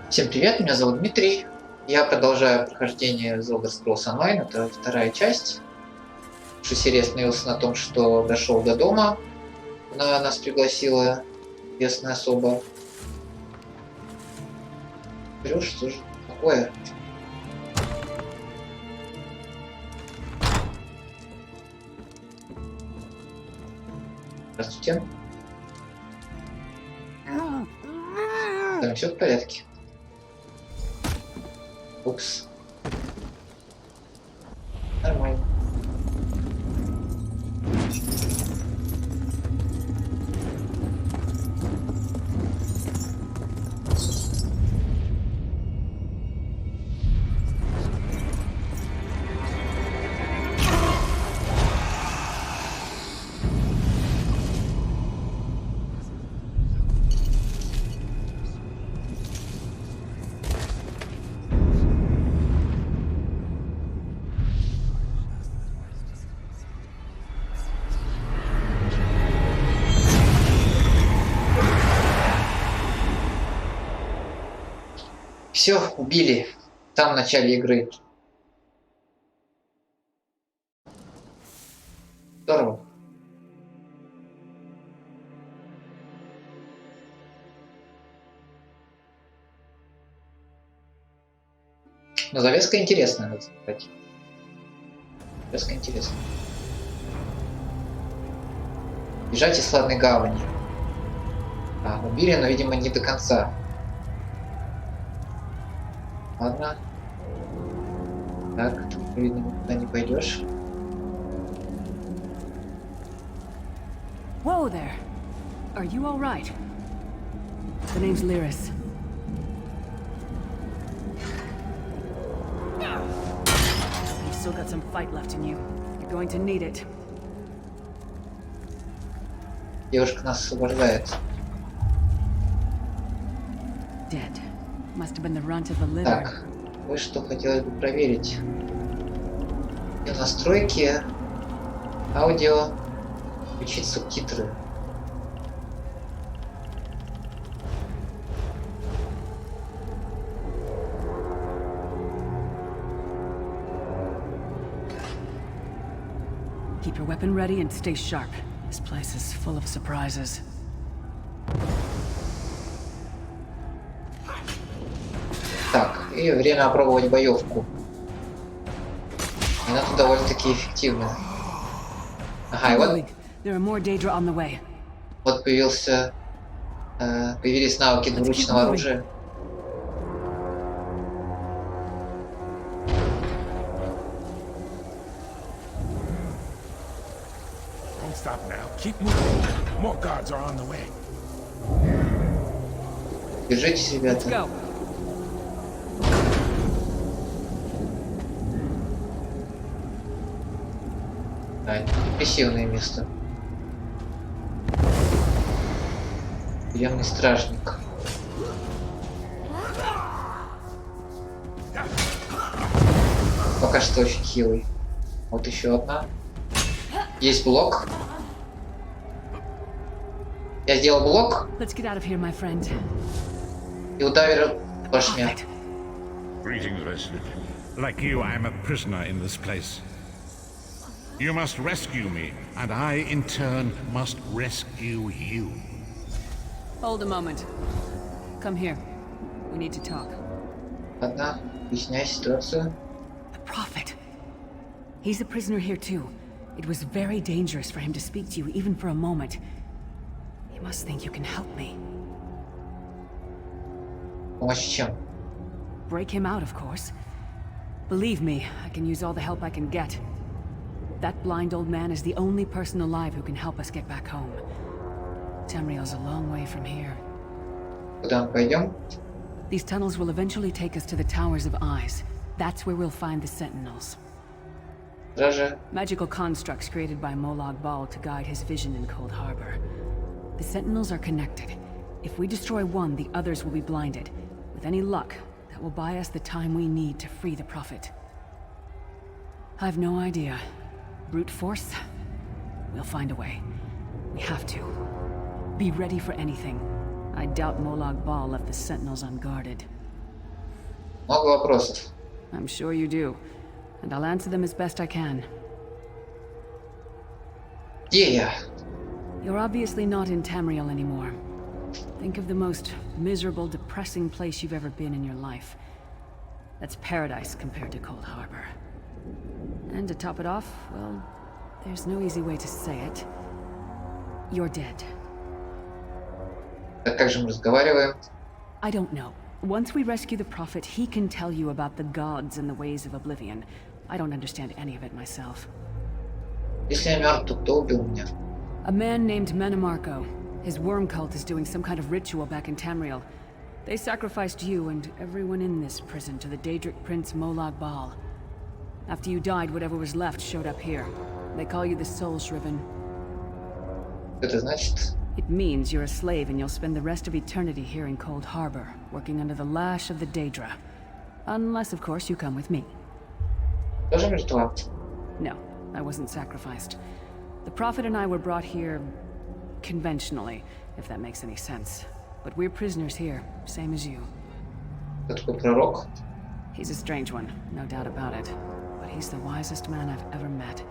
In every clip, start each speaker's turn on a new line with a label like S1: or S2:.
S1: Всем привет, меня зовут Дмитрий. Я продолжаю прохождение The Elder Scrolls Online, это вторая часть. Что серия остановился на том, что дошел до дома. Нас пригласила известная особа. Говорю, что же такое? Здравствуйте. Там все в порядке. Упс. Нормально. Все, убили. Там в начале игры. Здорово. Но завеска интересная, надо сказать. Завеска интересная. Бежать из Хладной Гавани. Убили, но, видимо, не до конца. Ладно. Так, тут, видно, никуда не пойдешь.
S2: Whoa there. Are you all right? The name's Lyris. You've still got some fight left in you. You're going to need it.
S1: Девушка нас освобождает.
S2: Dead. Must have been the runt of the litter.
S1: Так, кое-что хотелось бы проверить. Настройки, аудио, включить субтитры.
S2: Keep your weapon ready and stay sharp. This place is full of surprises.
S1: Так, и время опробовать боевку. Она тут довольно-таки эффективна. Ага, и вот появились навыки двуручного оружия. Держитесь, ребята. Депрессивное место. Тюремный стражник. Пока что очень хилый. Вот еще одна. Есть блок. Я сделал блок. И ударил башня.
S3: Greetings, resident. Like you, I am a prisoner in this place. You must rescue me, and I, in turn, must rescue you.
S2: Hold a moment. Come here. We need to talk.
S1: Ладно, объясняй ситуацию.
S2: The Prophet. He's a prisoner here too. It was very dangerous for him to speak to you, even for a moment. You must think you can help me.
S1: Помочь чем?
S2: Break him out, of course. Believe me, I can use all the help I can get. That blind old man is the only person alive who can help us get back home. Tamriel's a long way from here.
S1: Куда мы пойдем?
S2: These tunnels will eventually take us to the Towers of Eyes. That's where we'll find the Sentinels.
S1: Даже.
S2: Magical constructs created by Molag Bal to guide his vision in Cold Harbor. The Sentinels are connected. If we destroy one, the others will be blinded. With any luck, that will buy us the time we need to free the Prophet. I've no idea. Brute force? We'll find a way. We have to. Be ready for anything. I doubt Molag Bal left the Sentinels unguarded.
S1: Много вопросов.
S2: I'm sure you do, and I'll answer them as best I can.
S1: Где я?
S2: You're obviously not in Tamriel anymore. Think of the most miserable, depressing place you've ever been in your life. That's paradise compared to Cold Harbor. And to top it off, well, there's no easy way to say it. You're dead.
S1: Так как же мы разговариваем?
S2: I don't know. Once we rescue the Prophet, he can tell you about the gods and the ways of Oblivion. I don't understand any of it myself.
S1: Если я мертв, то кто убил меня?
S2: A man named Menamarco. His worm cult is doing some kind of ritual back in Tamriel. They sacrificed you and everyone in this prison to the Daedric Prince Molag Bal. After you died, whatever was left showed up here. They call you the Soul Shriven.
S1: Это значит?
S2: It means you're a slave and you'll spend the rest of eternity here in Cold Harbor, working under the lash of the Daedra. Unless, of course, you come with me.
S1: Тоже мертва?
S2: No, I wasn't sacrificed. The Prophet and I were brought here conventionally, if that makes any sense. But we're prisoners here, same as you.
S1: Кто такой пророк?
S2: He's a strange one, no doubt about it. But he's the wisest man I've ever met.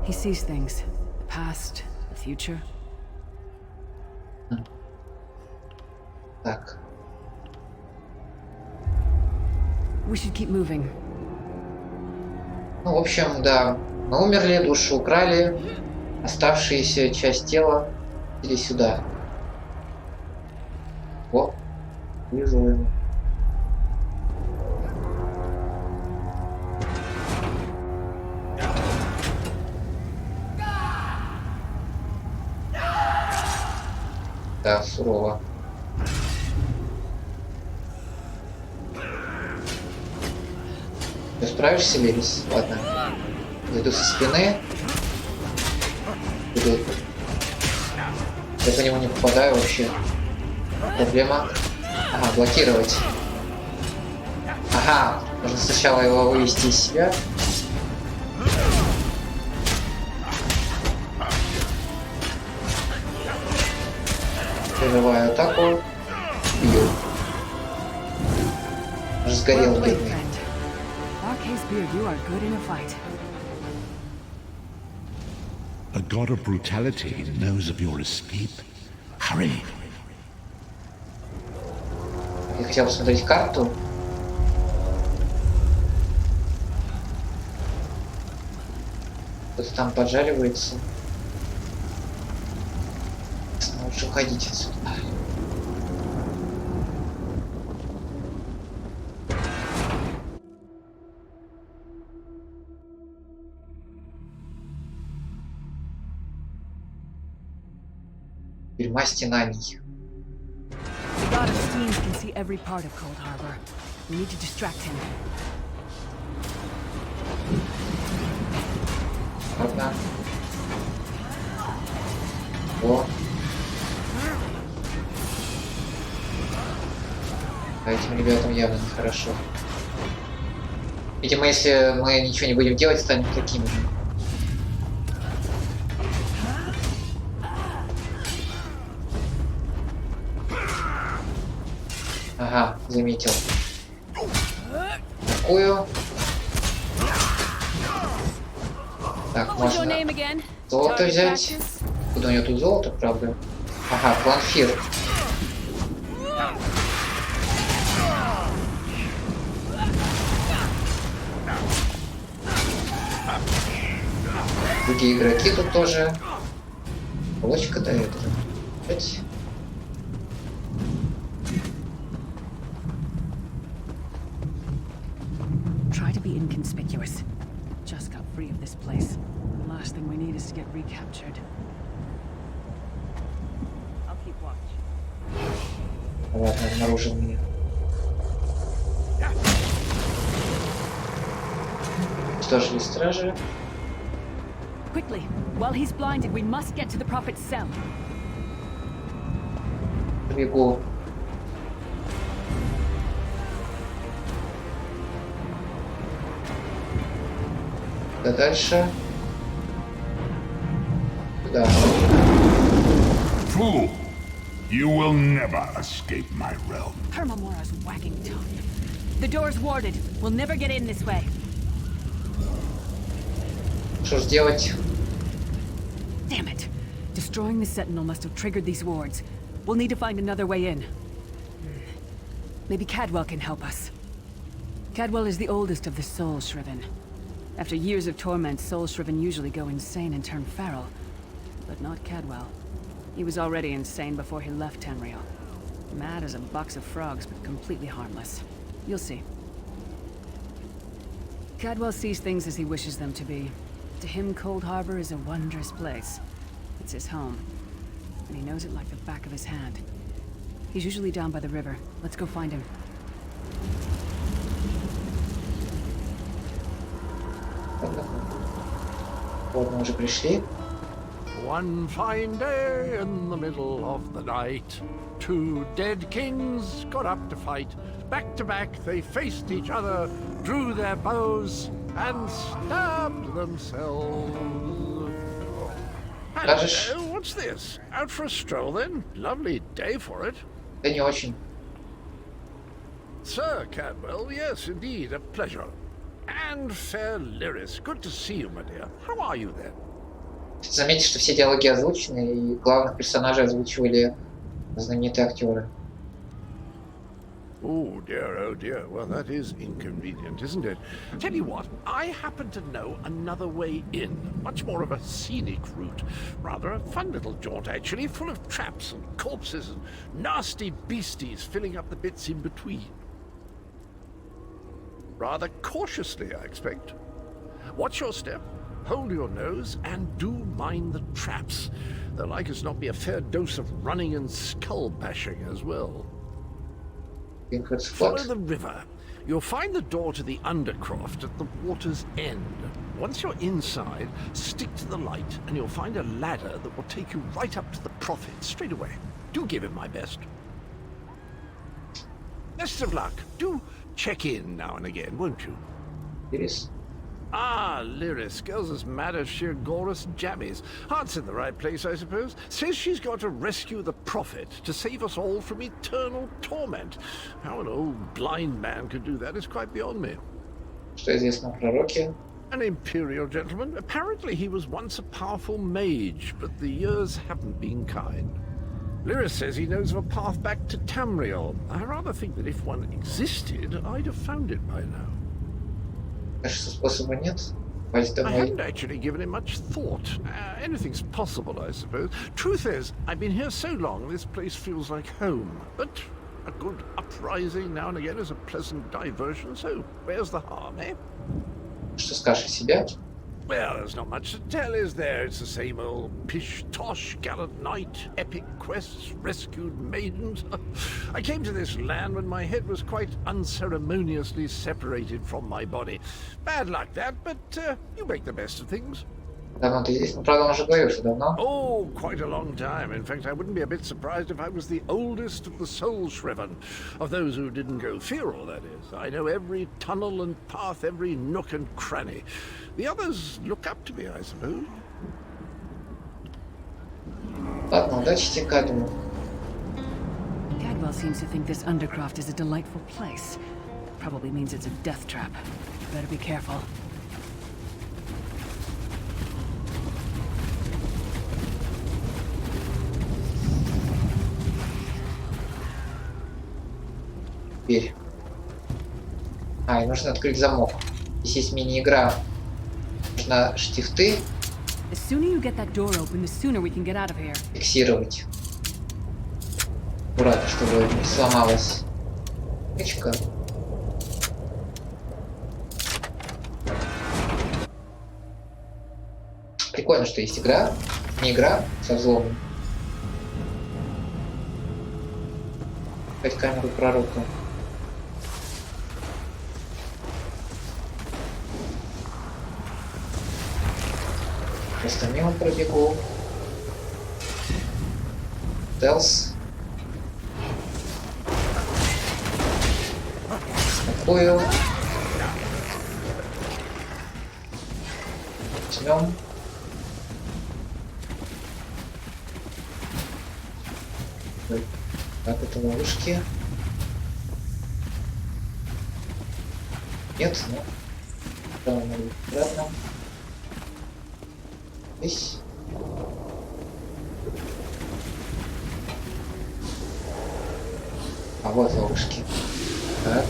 S2: He sees things, the past, the future.
S1: Так.
S2: We should keep moving.
S1: Ну, в общем, да. Мы умерли, душу украли. Оставшаяся часть тела или сюда. О, вижу его. Да, сурово. Ты справишься, Лерис? Ладно. Зайду со спины. Буду... Я по нему не попадаю вообще. Проблема. Ага, блокировать. Ага, нужно сначала его вывести из себя. Прерываю атаку. Бью. Уже сгорел бедный.
S3: A god of brutality knows of your escape. Hurry!
S1: Я хотел посмотреть карту. Кто-то там поджаривается. Лучше уходить отсюда. Тюрьма стенаний.
S2: The god of steams can see every part of Cold Harbor. We need to distract him.
S1: Ладно. О. А этим ребятам явно нехорошо. Видимо, если мы ничего не будем делать, станем такими же. Ага, заметил. Такую. Так, можно золото взять. Куда у него тут золото, правда? Ага, планфир. Другие игроки тут тоже. Лочка дает. Опять.
S2: Try to be inconspicuous. Just got free of this place. The last thing we need is to get recaptured. I'll keep watch.
S1: Ладно, обнаружил меня. Что же, стражи?
S2: Quickly, while he's blinded, we must get to the Prophet's cell.
S1: Бегу. Да дальше. Да.
S3: Fool! You will never escape my realm.
S2: Hermamora's wagging tongue. The door's warded. We'll never get in this way.
S1: Что ж делать?
S2: Damn it. Destroying the Sentinel must have triggered these wards. We'll need to find another way in. Maybe Cadwell can help us. Cadwell is the oldest of the Soul Shriven. After years of torment, Soul Shriven usually go insane and turn feral. But not Cadwell. He was already insane before he left Tamriel. Mad as a box of frogs, but completely harmless. You'll see. Cadwell sees things as he wishes them to be. To him, Cold Harbor is a wondrous place. It's his home. And he knows it like the back of his hand. He's usually down by the river. Let's go find him.
S1: Вот мы уже пришли.
S4: One fine day in the middle of the night, two dead kings got up to fight. Back to back they faced each other, drew their bows, and stabbed themselves.
S1: Скажешь?
S4: Hello, what's this? Out for a stroll then? Lovely day for it.
S1: Да не очень.
S4: Sir Cadwell, yes, indeed, a pleasure. And fair Lyris, good to see you, my dear. How are you then?
S1: Заметьте, что все диалоги озвучены, и главных персонажей озвучивали знаменитые актеры.
S4: Oh dear, well that is inconvenient, isn't it? Tell you what, I happen to know another way in, much more of a scenic route. Rather a fun little jaunt actually, full of traps and corpses and nasty beasties filling up the bits in between. Rather cautiously, I expect. Watch your step, hold your nose, and do mind the traps. There'll like as not be a fair dose of running and skull bashing as well. Follow the river. You'll find the door to the Undercroft at the water's end. Once you're inside, stick to the light, and you'll find a ladder that will take you right up to the Prophet straight away. Do give him my best. Best of luck. Do check in now and again, won't you?
S1: Lyris.
S4: Ah, Lyris. Girl's as mad as sheer Gorus jammies. Heart's in the right place, I suppose. Says she's got to rescue the Prophet to save us all from eternal torment. How an old blind man could do that is quite beyond me.
S1: Что известно о пророке?
S4: An imperial gentleman. Apparently he was once a powerful mage, but the years haven't been kind. Lyris says he knows of a path back to Tamriel. I rather think that if one existed, I'd have found it by now.
S1: Кажется, способа нет. Пойдь
S4: I
S1: домой.
S4: haven't actually given it much thought. Anything's possible, I suppose. Truth is, I've been here so long, this place feels like home. But a good uprising now and again is a pleasant diversion, so where's the harm, eh?
S1: Что скажешь о себе?
S4: Well, there's not much to tell, is there? It's the same old pish-tosh, gallant knight, epic quests, rescued maidens. I came to this land when my head was quite unceremoniously separated from my body. Bad luck that, but you make the best of things.
S1: Давно ты здесь? Ну, правда, он уже говорил, что давно.
S4: Oh, quite a long time. In fact, I wouldn't be a bit surprised if I was the oldest of the Soul Shriven. Of those who didn't go feral, that is. I know every tunnel and path, every nook and cranny. The others look up to me, I suppose.
S1: Ладно, удачи тебе, Каду.
S2: Cadwell seems to think this Undercroft is a delightful place. Probably means it's a death trap. Better be careful.
S1: Теперь. И нужно открыть замок. Здесь есть мини-игра. Нужно штифты
S2: The sooner you get that door open, the sooner we can get out of here.
S1: фиксировать. Аккуратно, чтобы не сломалась ручка. Прикольно, что есть игра. Не игра со взломом. Опять камеру пророка. Просто мимо пробегу. Стелс. Такую. Возьмем. Так, это ловушки. Нет, ну. Правильно, обратно. Здесь. А вот ловушки. Так.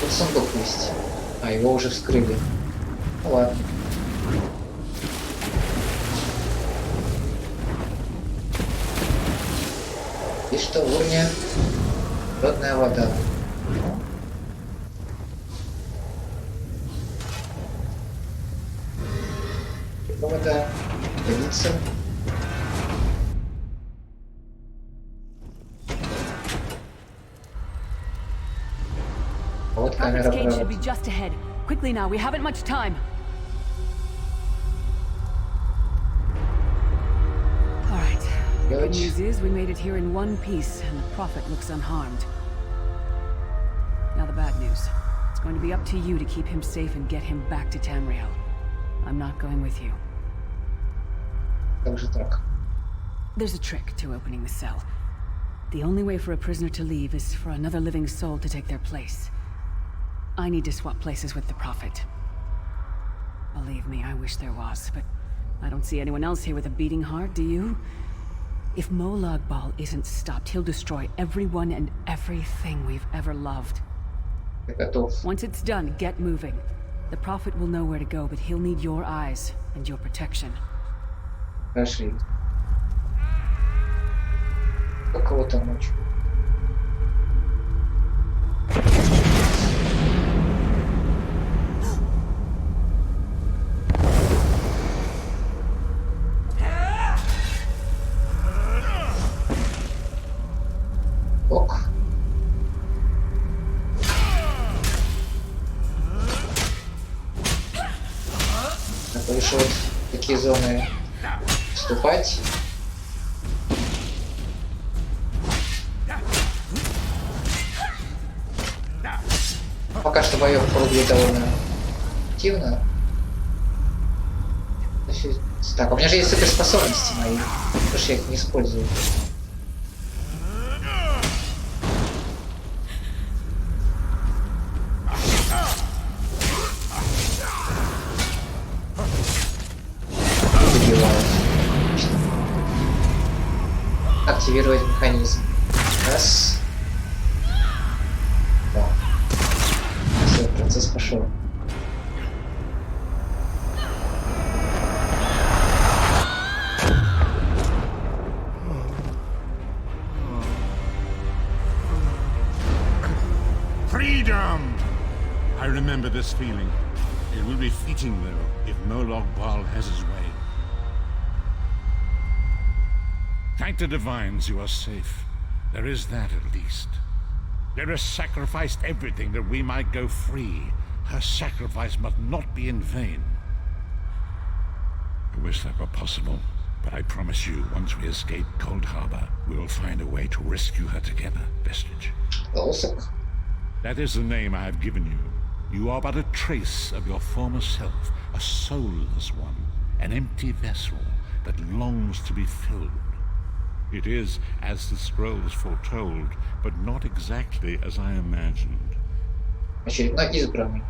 S1: Тут сундук есть. А, его уже вскрыли. Ну ладно. И что в урне? Холодная вода. Вода. Годится. Вот камера
S2: Prophet's cage should be
S1: пророк.
S2: just ahead. Quickly now, we haven't much time. All right. The good news is we made it here in one piece, and the Prophet looks unharmed. Now the bad news. It's going to be up to you to keep him safe and get him back to Tamriel. I'm not going with you.
S1: Как же так?
S2: There's a trick to opening the cell. The only way for a prisoner to leave is for another living soul to take their place. I need to swap places with the Prophet. Believe me, I wish there was, but I don't see anyone else here with a beating heart, do you? If Molag Bal isn't stopped, he'll destroy everyone and everything we've ever loved.
S1: Я готов.
S2: Once it's done, get moving. The Prophet will know where to go, but he'll need your eyes and your protection.
S1: Пошли. Как кого-то ночью. Ок. Так, решил вот в такие зоны вступать. Пока что боевка выглядит довольно активно. Так, у меня же есть суперспособности мои. Потому что я их не использую. Убивают. Отлично. Активировать механизм. Раз. Два. Все, процесс пошел.
S3: Freedom! I remember this feeling. It will be fleeting, though, if Molag Bal has his way. Thank the divines you are safe. There is that at least. Lyra sacrificed everything that we might go free. Her sacrifice must not be in vain. I wish that were possible, but I promise you, once we escape Cold Harbor, we will find a way to rescue her together, Vestige.
S1: Лосок.
S3: That is the name I have given you. You are but a trace of your former self, a soulless one, an empty vessel that longs to be filled. It is as the scrolls foretold, but not exactly as I imagined.
S1: Очередной избранный.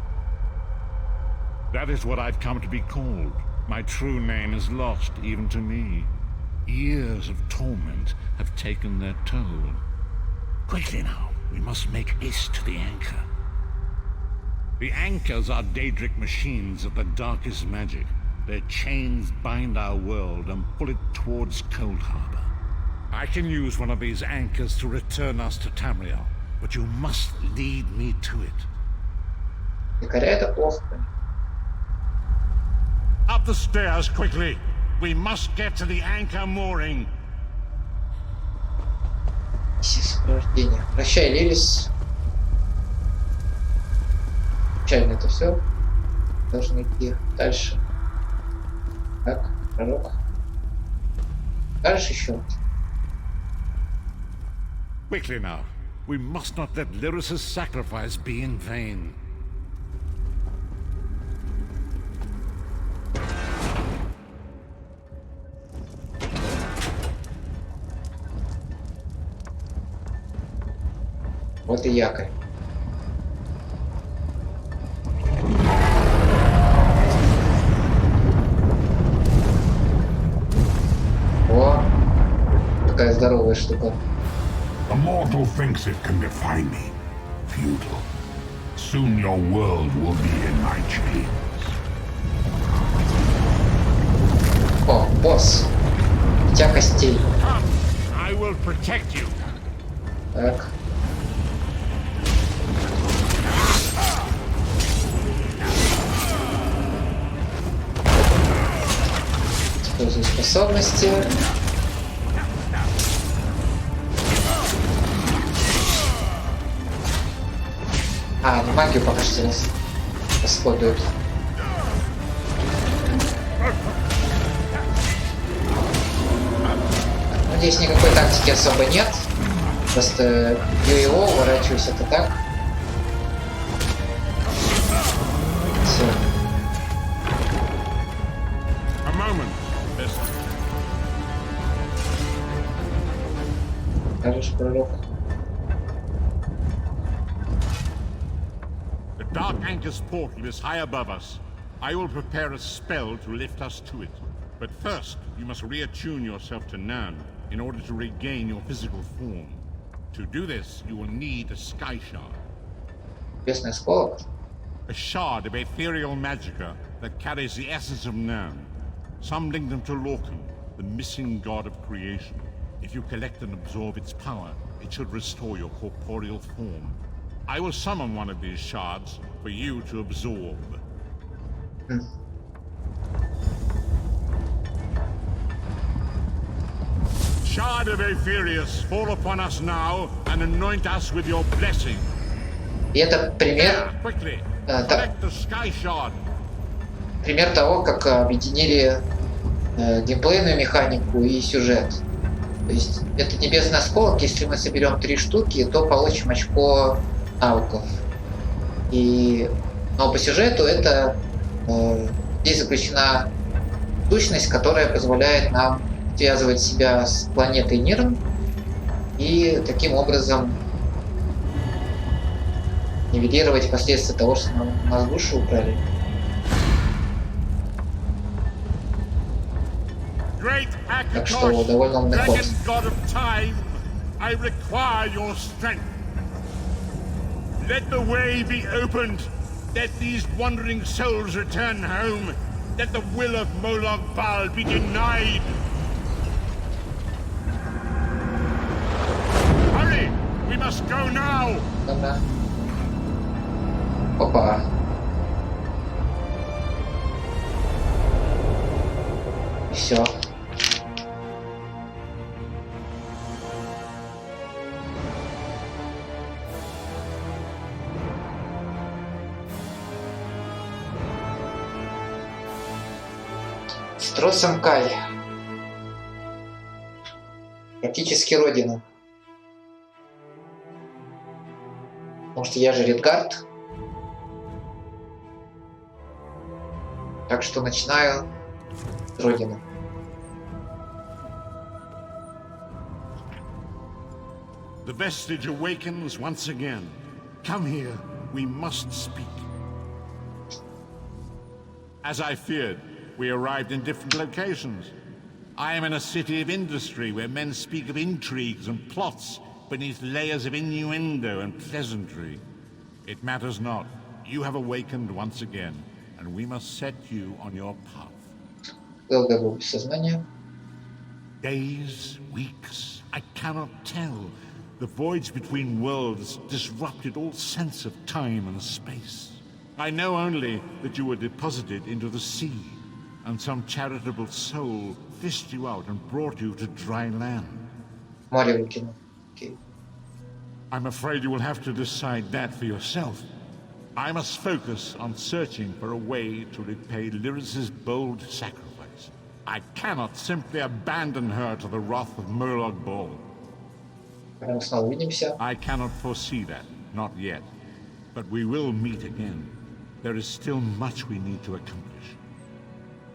S3: That is what I've come to be called. My true name is lost even to me. Years of torment have taken their toll. Quickly now, we must make haste to the anchor. The anchors are Daedric machines of the darkest magic. Their chains bind our world and pull it towards Cold Harbor. I can use one of these anchors to return us to Tamriel, but you must lead me to it.
S1: Якоря это плохо.
S3: Up the stairs, quickly! We must get to the anchor mooring.
S1: Освобождение. Прощай, Лилис. Печально это все. Должны идти дальше. Так, пророк. Дальше еще.
S3: Quickly now. We must not let Lyris' sacrifice be in vain.
S1: Вот и якорь. О, такая здоровая штука.
S5: The mortal thinks it can defy me. Futile. Soon your world will be in my chains.
S1: О, босс. Дитя костей.
S3: Come, I will protect you.
S1: Так. Использую способности. А, они магию пока что расходуют. Здесь никакой тактики особо нет. Просто бью его, уворачиваюсь от атак. Все.
S3: A moment.
S1: Хорош, пророк.
S3: The Dark Anchor's portal is high above us. I will prepare a spell to lift us to it. But first, you must reattune yourself to Nan in order to regain your physical form. To do this, you will need a sky shard.
S1: Небесный осколок.
S3: A shard of ethereal magicka that carries the essence of Nan. Some link them to Lorcan, the missing god of creation. If you collect and absorb its power, it should restore your corporeal form. I will summon one of these shards for you to absorb. Shard of Aetherius, fall upon us now and anoint us with your blessing.
S1: И это пример,
S3: Here, quickly,
S1: так.
S3: collect the sky shard.
S1: пример того, как объединили геймплейную механику и сюжет. То есть это небесный осколок, если мы соберем 3 штуки, то получим очко навыков. Но по сюжету это здесь заключена сущность, которая позволяет нам связывать себя с планетой Нирн и таким образом нивелировать последствия того, что нас душу украли. Так что довольно умный ход.
S3: Let the way be opened. Let these wandering souls return home. Let the will of Molag Bal be denied. Hurry! We must go now!
S1: Да-да. Опа. Все. Стросенкай. Практически родина. Потому что я же Редгард. Так что начинаю с родины.
S3: The vestige awakens once again. Come here. We must speak. As I feared, we arrived in different locations. I am in a city of industry where men speak of intrigues and plots beneath layers of innuendo and pleasantry. It matters not. You have awakened once again, and we must set you on your path.
S1: Долго был без сознания.
S3: Days, weeks, I cannot tell. The voids between worlds disrupted all sense of time and space. I know only that you were deposited into the sea, and some charitable soul fished you out and brought you to dry land.
S1: Море выкинул. Окей.
S3: I'm afraid you will have to decide that for yourself. I must focus on searching for a way to repay Lyris's bold sacrifice. I cannot simply abandon her to the wrath of Molag Bal.
S1: Когда мы снова увидимся.
S3: I cannot foresee that, not yet. But we will meet again. There is still much we need to accomplish.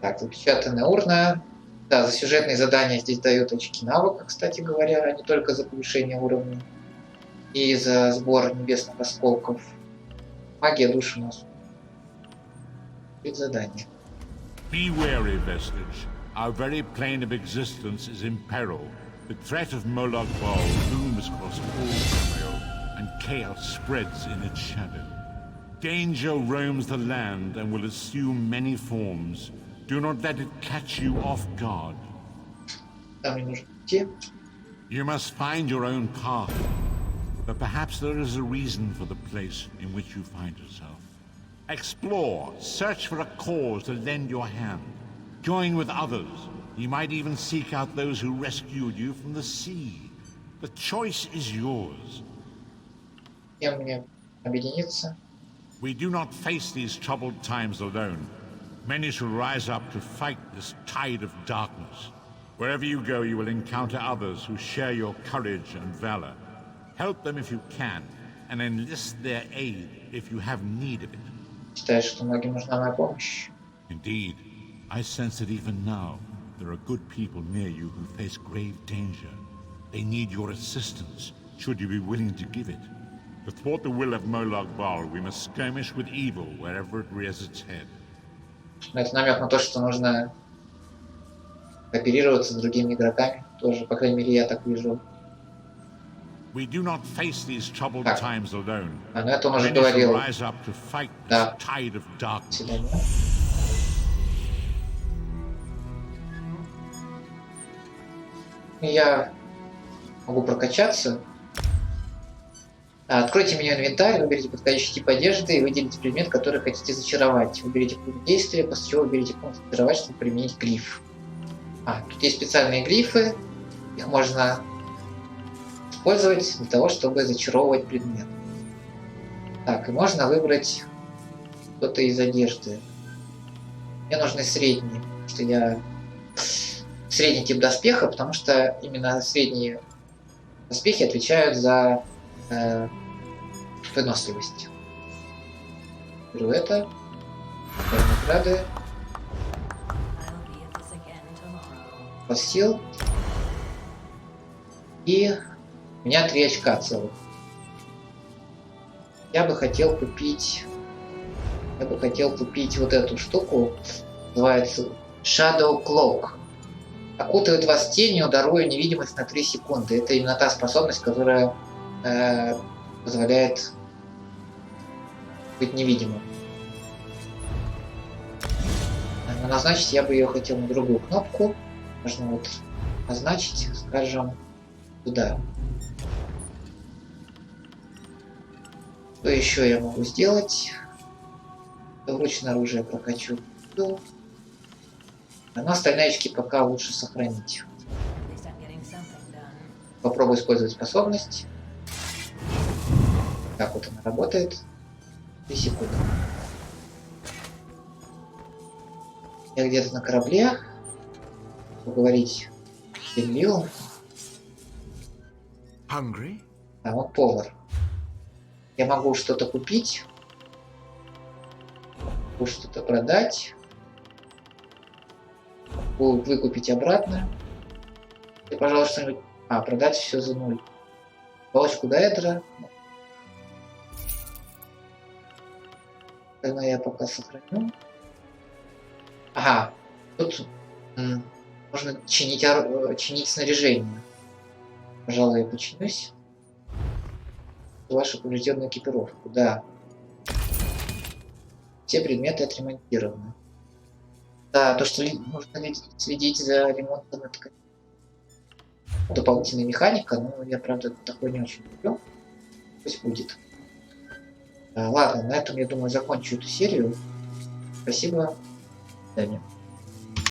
S1: Так, запечатанная урна. Да, за сюжетные задания здесь дают очки навыка, кстати говоря, а не только за повышение уровня. И за сбор небесных осколков. Магия души у нас. Это задание.
S3: Be wary, Vestige. Our very plane of existence is in peril. The threat of Molag Bal looms across all Tamriel, and chaos spreads in its shadow. Danger roams the land and will assume many forms. Do not let it catch you off guard.
S1: Там не нужно идти.
S3: You must find your own path. But perhaps there is a reason for the place in which you find yourself. Explore, search for a cause to lend your hand. Join with others. You might even seek out those who rescued you from the sea. The choice is yours.
S1: Кем мне объединиться?
S3: We do not face these troubled times alone. Many shall rise up to fight this tide of darkness. Wherever you go, you will encounter others who share your courage and valor. Help them if you can, and enlist their aid if you have need of it.
S1: Считаешь, что многим нужна моя помощь?
S3: Indeed, I sense that even now, there are good people near you who face grave danger. They need your assistance, should you be willing to give it. To thwart the will of Molag Bal, we must skirmish with evil wherever it rears its head.
S1: Но это намек на то, что нужно кооперироваться с другими игроками. Тоже, по крайней мере, я так вижу.
S3: We do not face these troubled times alone.
S1: А, ну это он уже
S3: Many shall
S1: говорил.
S3: rise up to fight this
S1: Да.
S3: tide of darkness.
S1: Свидание. Я могу прокачаться. Откройте меню инвентарь, выберите подходящий тип одежды и выделите предмет, который хотите зачаровать. Выберите пункт действия, после чего выберите пункт зачаровать, чтобы применить глиф. Тут есть специальные глифы. Их можно использовать для того, чтобы зачаровывать предмет. Так, и можно выбрать что-то из одежды. Мне нужны средние, потому что я средний тип доспеха, потому что именно средние доспехи отвечают за выносливость. Беру это. Награды. Сил. И у меня 3 очка целых. Я бы хотел купить вот эту штуку. Называется Shadow Cloak. Окутывает вас тенью, даруя невидимость на 3 секунды. Это именно та способность, которая позволяет быть невидимым. Но назначить я бы ее хотел на другую кнопку. Можно вот назначить, скажем, туда. Что еще я могу сделать? Вручное оружие прокачу. Но остальные очки пока лучше сохранить. Попробую использовать способность. Так вот она работает. 3 секунды. Я где-то на корабле. Поговорить с Лилом.
S4: Hungry?
S1: Вот повар. Я могу что-то купить. Могу что-то продать. Могу выкупить обратно. И, пожалуйста, что-нибудь... продать все за 0. Палочку Даэдра. Тогда я пока сохраню. Тут можно чинить снаряжение. Пожалуй, я починюсь. Вашу поврежденную экипировку, да. Все предметы отремонтированы. Да, то, что нужно следить за ремонтом, это дополнительная механика, но я, правда, такой не очень люблю. Пусть будет. Ладно, на этом, я думаю, закончу эту серию. Спасибо. До свидания.